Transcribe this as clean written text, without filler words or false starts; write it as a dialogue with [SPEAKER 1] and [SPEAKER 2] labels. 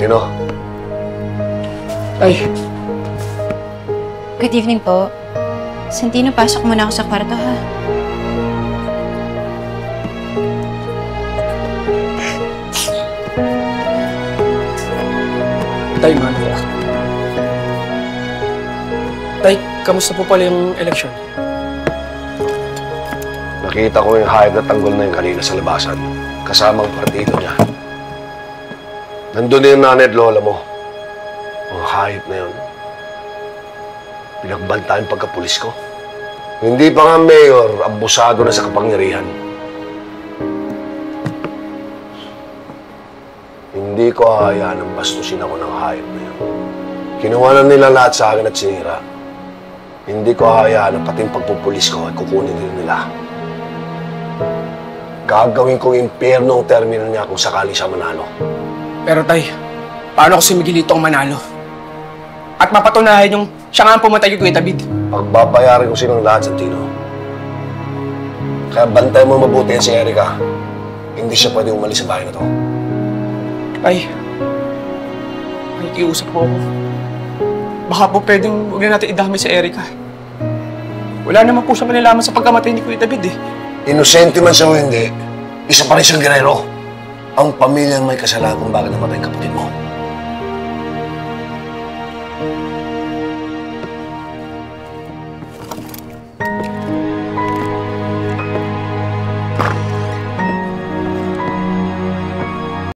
[SPEAKER 1] Tino.
[SPEAKER 2] Ay.
[SPEAKER 3] Good evening po. Santino, pasok muna ako sa kwarto, ha?
[SPEAKER 2] Tay, mano. Tay, kamusta po pala yung eleksyon?
[SPEAKER 1] Nakita ko yung hayop na tanggol na yung kanina sa labasan. Kasama ang partido niya. Nandun yung nanay at lola mo. Ang hayop na yun. Pinagbantaan pagkapulis ko. Hindi pa nga mayor, abusado na sa kapangyarihan. Hindi ko hahayaan ang bastusin ako ng hayop na yun. Kinuha na nila lahat sa akin at sinira. Hindi ko hahayaan ang pating pagpupulis ko ay kukunin din nila. Gagawin kong impyerno ang terminal niya kung sakali siya manalo.
[SPEAKER 2] Pero tay, paano kasi Miguelito ang manalo? At mapatunayan yung siya nga ang pumatay kay Kuya David.
[SPEAKER 1] Pagbabayarin ko silang lahat, Santino. Kaya bantay mo mabuti yan si Erica. Hindi siya pwede umalis sa bahay na to.
[SPEAKER 2] Tay, nakikiusap po ako. Baka po pwedeng huwag na natin idamay si Erica. Wala naman po siyang malalaman sa pagkamatay ni Kuya David eh.
[SPEAKER 1] Inosente man siya o hindi, isa pa rin siyang gerero. Ang pamilyang may kasalanan kung bakit namatay ang kapatid mo.